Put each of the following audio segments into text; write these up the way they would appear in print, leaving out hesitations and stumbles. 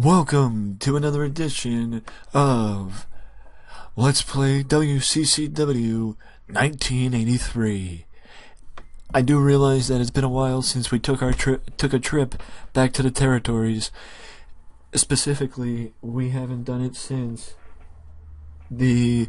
Welcome to another edition of Let's Play WCCW 1983. I do realize that it's been a while since we took a trip back to the territories. Specifically, we haven't done it since the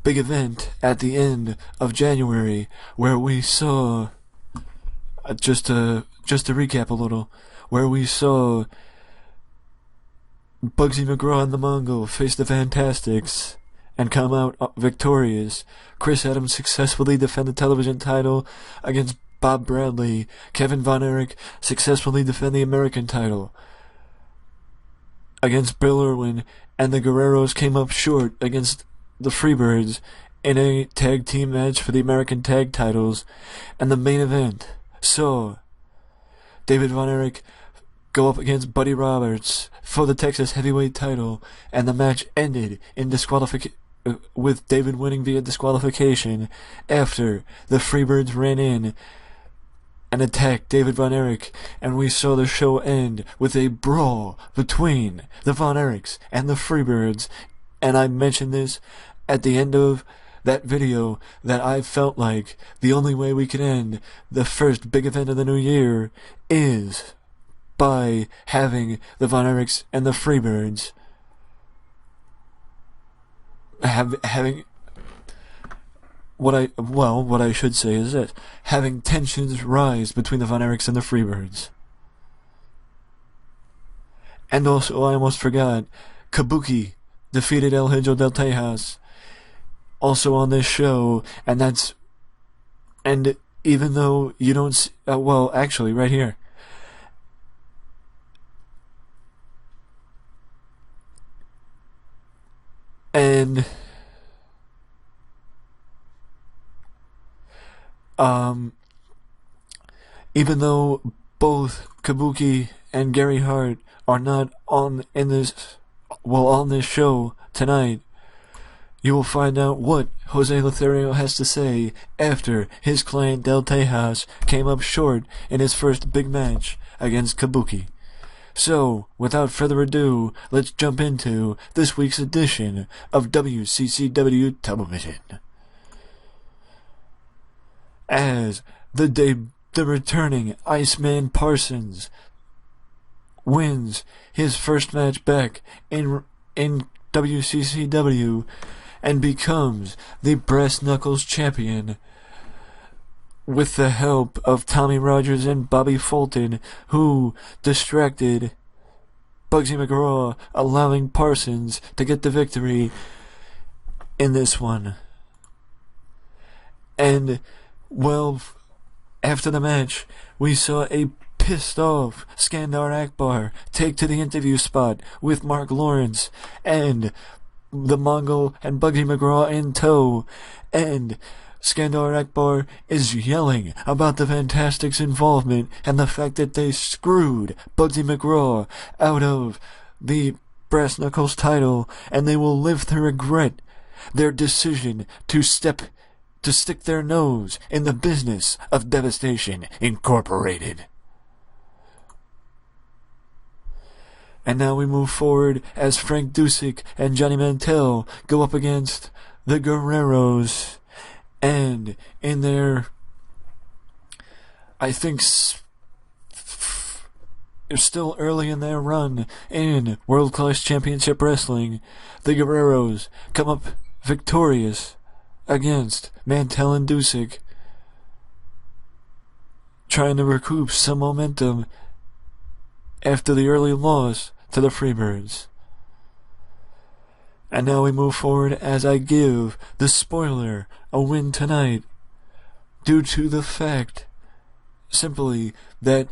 big event at the end of January, where we saw, just to recap a little, where we saw Bugsy McGraw and the Mongol face the Fantastics and come out victorious. Chris Adams successfully defend the television title against Bob Bradley. Kevin Von Erich successfully defend the American title against Bill Irwin, and the Guerreros came up short against the Freebirds in a tag team match for the American tag titles. And the main event saw David Von Erich go up against Buddy Roberts for the Texas Heavyweight title, and the match ended in with David winning via disqualification after the Freebirds ran in and attacked David Von Erich, and we saw the show end with a brawl between the Von Erichs and the Freebirds. And I mentioned this at the end of that video, that I felt like the only way we could end the first big event of the new year is by having the Von Erichs and the Freebirds having what I should say is this: having tensions rise between the Von Erichs and the Freebirds. And also, I almost forgot, Kabuki defeated El Hijo del Tejas also on this show, and even though you don't see, actually right here, and even though both Kabuki and Gary Hart are not on this show tonight, you will find out what Jose Lothario has to say after his client Del Tejas came up short in his first big match against Kabuki. So, without further ado, let's jump into this week's edition of WCCW Television. As the returning Iceman Parsons wins his first match back in WCCW and becomes the Brass Knuckles champion, with the help of Tommy Rogers and Bobby Fulton, who distracted Bugsy McGraw, allowing Parsons to get the victory in this one. And, after the match, we saw a pissed off Skandar Akbar take to the interview spot with Mark Lawrence and the Mongol and Bugsy McGraw in tow, and Skandar Akbar is yelling about the Fantastics' involvement and the fact that they screwed Bugsy McGraw out of the Brass Knuckles title, and they will live to regret their decision to stick their nose in the business of Devastation Incorporated. And now we move forward as Frank Dusek and Johnny Mantell go up against the Guerreros. And in their, I think, still early in their run in World Class Championship Wrestling, the Guerreros come up victorious against Mantell and Dusek, trying to recoup some momentum after the early loss to the Freebirds. And now we move forward as I give the spoiler a win tonight, due to the fact, simply, that,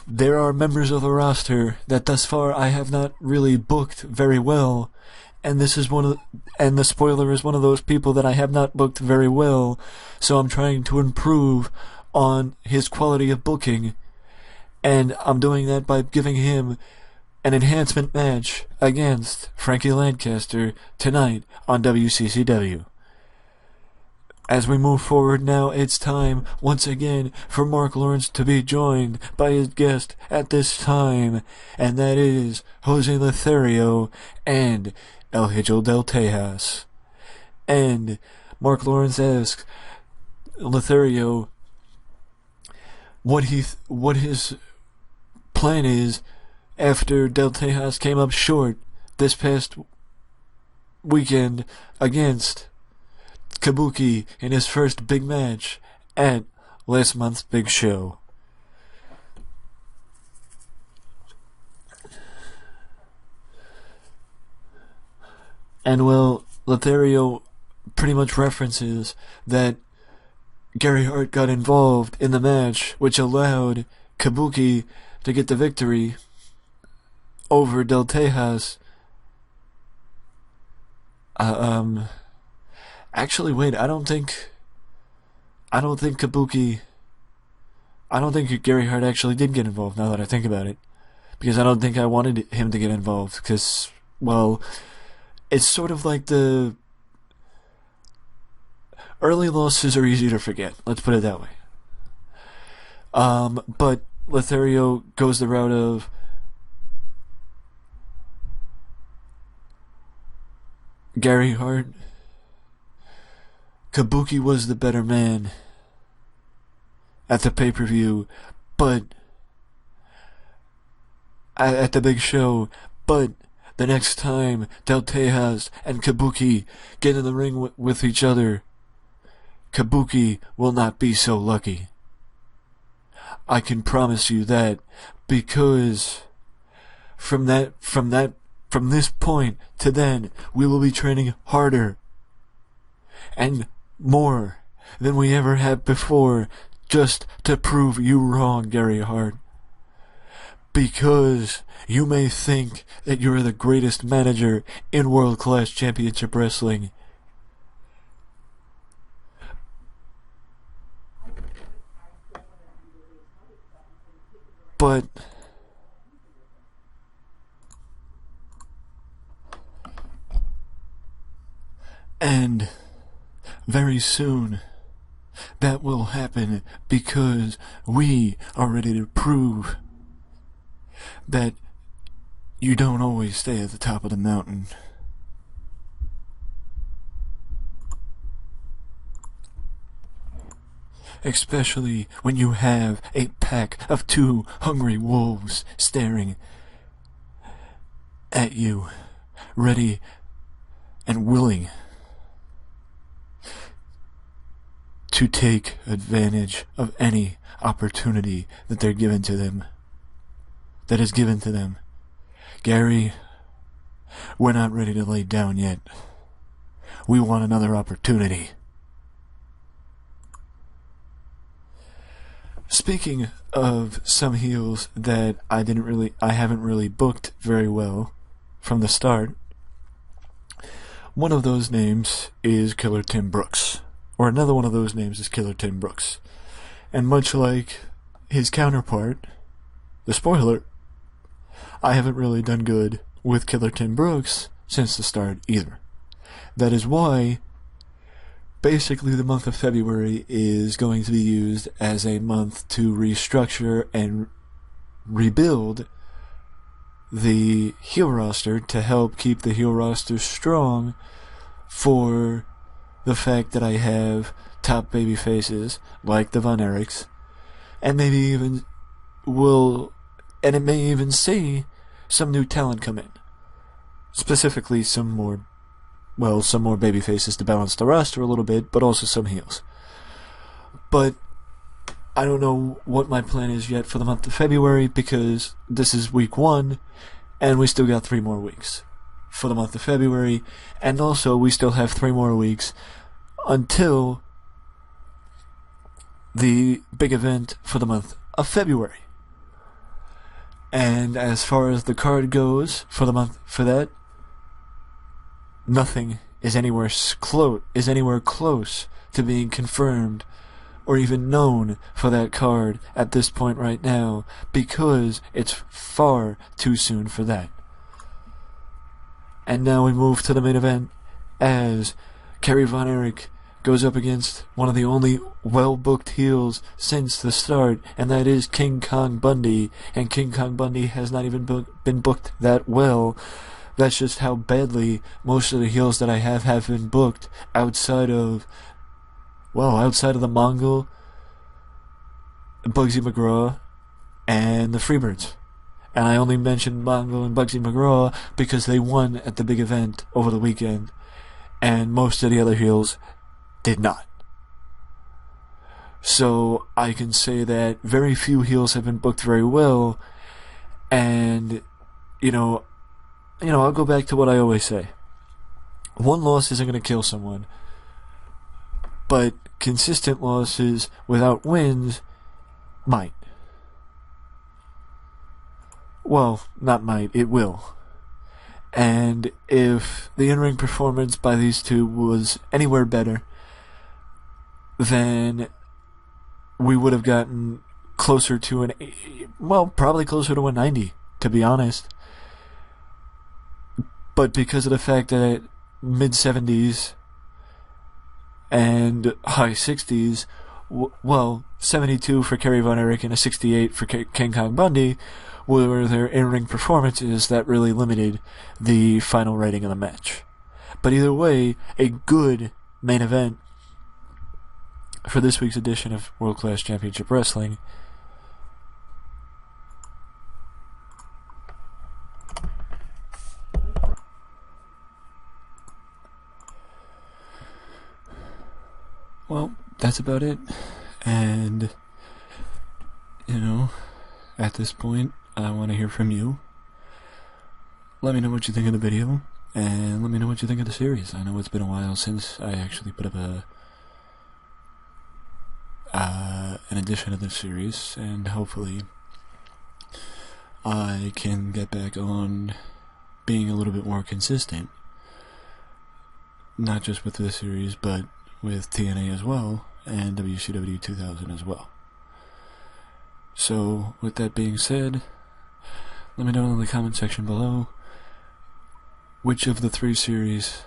there are members of the roster that thus far I have not really booked very well, and the spoiler is one of those people that I have not booked very well, so I'm trying to improve on his quality of booking, and I'm doing that by giving him an enhancement match against Frankie Lancaster tonight on WCCW. As we move forward now, it's time, once again, for Mark Lawrence to be joined by his guest at this time, and that is Jose Lothario and El Hijo del Tejas. And Mark Lawrence asks Lothario what his plan is after Del Tejas came up short this past weekend against Kabuki in his first big match at last month's big show. And well, Lothario pretty much references that Gary Hart got involved in the match, which allowed Kabuki to get the victory over Del Tejas. Actually, wait, I don't think Gary Hart actually did get involved, now that I think about it. Because I don't think I wanted him to get involved, because, well, it's sort of like the early losses are easy to forget, let's put it that way. But Lothario goes the route of Gary Hart. Kabuki was the better man at the pay-per-view, but at the big show, but the next time Del Tejas and Kabuki get in the ring with each other, Kabuki will not be so lucky. I can promise you that, because from this point to then, we will be training harder and more than we ever have before, just to prove you wrong, Gary Hart. Because you may think that you're the greatest manager in world-class championship wrestling, but and very soon that will happen, because we are ready to prove that you don't always stay at the top of the mountain. Especially when you have a pack of 2 hungry wolves staring at you, ready and willing to take advantage of any opportunity that they're given to them, that is given to them. Gary, we're not ready to lay down yet. We want another opportunity. Speaking of some heels that I haven't really booked very well from the start, one of those names is Killer Tim Brooks. Or another one of those names is Killer Tim Brooks. And much like his counterpart, the Spoiler, I haven't really done good with Killer Tim Brooks since the start either. That is why basically the month of February is going to be used as a month to restructure and rebuild the heel roster, to help keep the heel roster strong for the fact that I have top baby faces like the Von Erichs, and it may even see some new talent come in. Specifically some more baby faces to balance the roster a little bit, but also some heels. But I don't know what my plan is yet for the month of February, because this is week 1, and we still got 3 more weeks for the month of February, and also we still have 3 more weeks until the big event for the month of February. And as far as the card goes for the month for that, nothing is anywhere close to being confirmed or even known for that card at this point right now, because it's far too soon for that. And now we move to the main event, as Kerry Von Erich goes up against one of the only well-booked heels since the start, and that is King Kong Bundy. And King Kong Bundy has not even been booked that well. That's just how badly most of the heels that I have been booked outside of the Mongol, Bugsy McGraw, and the Freebirds. And I only mentioned Mongol and Bugsy McGraw because they won at the big event over the weekend, and most of the other heels did not. So I can say that very few heels have been booked very well, and I'll go back to what I always say. One loss isn't going to kill someone, but consistent losses without wins might. Well, not might, it will. And if the in-ring performance by these two was anywhere better, then we would have gotten closer to probably closer to a 90, to be honest. But because of the fact that mid-70s and high 60s, 72 for Kerry Von Erich and a 68 for King Kong Bundy, were their in-ring performances that really limited the final rating of the match. But either way, a good main event for this week's edition of World Class Championship Wrestling. Well, that's about it. And, at this point, I want to hear from you. Let me know what you think of the video, and let me know what you think of the series. I know it's been a while since I actually put up an edition of this series, and hopefully I can get back on being a little bit more consistent. Not just with this series, but with TNA as well, and WCW 2000 as well. So, with that being said, let me know in the comment section below which of the 3 series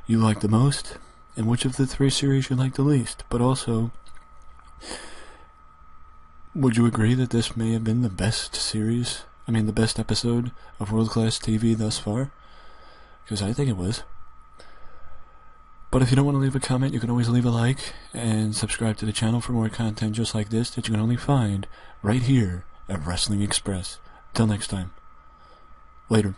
you like the most, and which of the 3 series you like the least. But also, would you agree that this may have been the best the best episode of World Class TV thus far? Because I think it was. But if you don't want to leave a comment, you can always leave a like and subscribe to the channel for more content just like this that you can only find right here at Wrestling Express. Till next time. Later.